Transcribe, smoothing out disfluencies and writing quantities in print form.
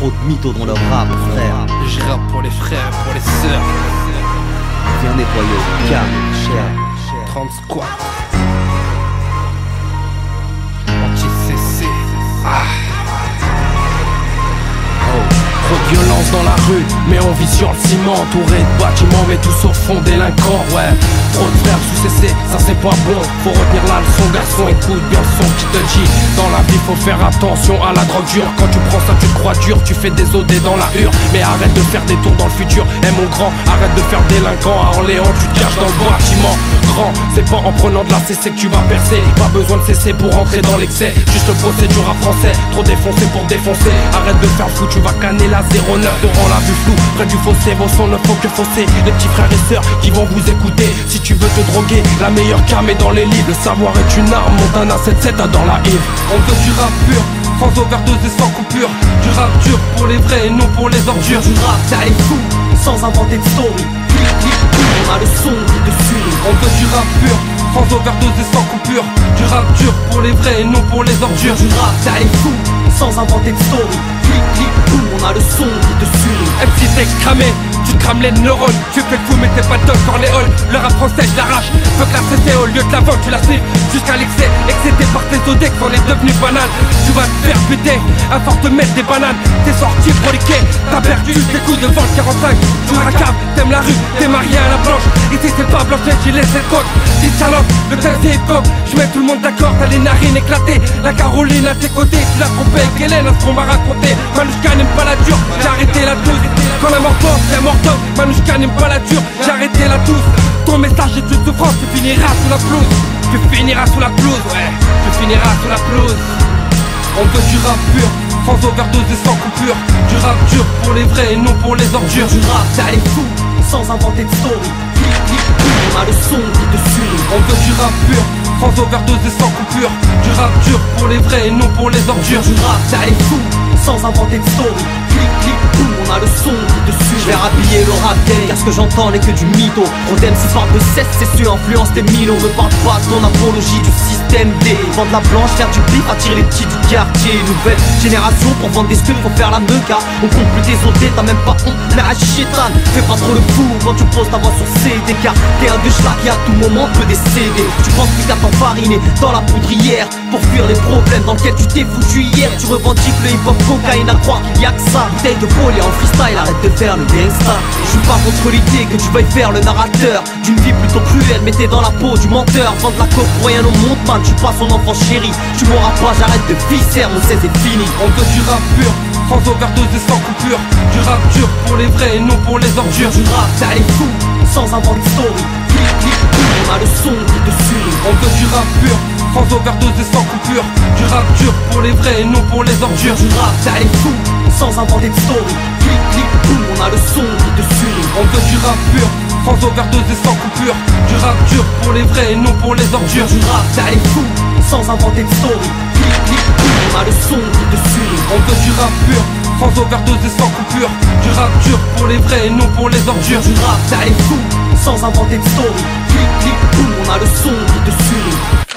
trop de mythos dans le rap, frère. Je rappe pour les frères et pour les sœurs. Viens nettoyer le calme, cher. 30 squats. Anti-CC. Trop de violence dans la rue, mais on vit sur le ciment. Entouré de bâtiments, mais tous au fond délinquants. Ouais, trop de frères sous CC, ça c'est pas bon. Faut retenir la leçon, garçon, écoute bien le son qui te dit. Dans la vie faut faire attention à la drogue dure. Quand tu prends ça tu te crois dur, tu fais des OD dans la hure. Mais arrête de faire des tours dans le futur, mon grand. Arrête de faire délinquant à Orléans, tu te caches dans le bâtiment. Grand, c'est pas en prenant de la CC que tu vas percer. Pas besoin de CC pour rentrer dans l'excès. Juste le procédure à français, trop défoncé pour défoncer. Arrête de faire fou, tu vas canner la 09 devant la vue floue. Près du fossé, vos sons ne font que fausser. Les petits frères et sœurs qui vont vous écouter. Si tu veux te droguer, la meilleure cam est dans les livres. Le savoir est une arme, Montana 77 dans la hive. On veut du rap pur, sans overdose et sans coupure. Du rap dur pour les vrais et non pour les ordures. Du rap d'aller fou, sans inventer de story. On a le son qui te suit. On veut du rap pur, sans overdose et sans coupure. Du rap dur pour les vrais et non pour les ordures. Du rap d'aller fou, sans inventer de story. On a le son qui te suit. MC t'es cramé, tu te crames les neurones. Tu fais le fou mais t'es pas Don Corleone. Le rap français je l'arrache, faut que la CC au lieu de la vente tu la sniffes jusqu'à l'excès. Excédé par tes OD qu'on est devenu banal. Tu vas te faire péter à force de mettre des bananes. T'es sorti pour les quais, t'as perdu tes coups devant le 45. Tu à la cave, t'aimes la rue, t'es marié à la blanche. Ici c'est pas blanche, j'ai laissé le coq. T'es salope, le tel c'est hip-hop. Je mets tout le monde d'accord, t'as les narines éclatées. La Caroline à tes côtés, tu l'as trompé avec Hélène à ce qu'on m'a raconté. Manouchka n'aime pas la dure, j'ai arrêté la douce. Quand la mort porte, c'est mort d'homme. Manouchka n'aime pas la dure, j'ai arrêté la douce. Ton message est une souffrance, tu finiras sous la pelouse. Tu finiras sous la pelouse, ouais, tu finiras sous la pelouse. On veut du rap pur, sans overdose et sans coupure. Du rap dur pour les vrais et non pour les ordures. Du rap d'aller fou, sans inventer de story. On a le son qui te suit. On veut du rap pur, sans overdose et sans coupure. Du rap dur pour les vrais et non pour les ordures. Du rap d'aller fou, sans inventer de story. On a le son qui te suit. Je vais rhabiller le rap game, car ce que j'entends n'est que du mytho. Rodem si parle de cesse, c'est sûr, influence des minos. Ne parle pas de ton apologie du système D. Vendre la blanche, faire du bif, attirer les petits du quartier. Nouvelle génération, pour vendre des studs, faut faire la meuca. On compte plus des OD, t'as même pas honte, mais la chétane. Fais pas trop le fou quand tu poses ta voix sur CD, car t'es un de schlag qui à tout moment peut décéder. Tu penses plus qu'à t'enfariner dans la poudrière pour fuir les problèmes dans lesquels tu t'es foutu hier. Tu revendiques le hip-hop cocaïne à croire qu'il y a que ça. Bouteille de pôle et en freestyle, arrête de faire le gangsta. Je suis pas contre l'idée que tu veuilles faire le narrateur d'une vie plutôt cruelle, mais t'es dans la peau du menteur. Vendre la coke pour rien au monde, man, tu pas son enfant chéri. Tu m'auras pas, j'arrête de visser, mon 16 est fini. On veut du rap pur, sans overdose et sans coupure. Du rap dur pour les vrais et non pour les ordures. Du rap d'aller fou, sans inventer de story. On a le son qui te suit. On veut du rap pur, sans overdose et sans coupure. Du rap dur pour les vrais et non pour les ordures. Du rap d'aller fou, sans inventer de story. On a le son qui te suit. On veut du rap pur, sans overdose et sans coupure. Du rap dur pour les vrais et non pour les ordures. Du rap d'aller fou, sans inventer de story. On a le son qui te suit. On veut du rap pur, sans overdose et sans coupure. Du rap dur pour les vrais et non pour les ordures. Du rap d'aller fou, sans inventer de story. On a le son qui te suit.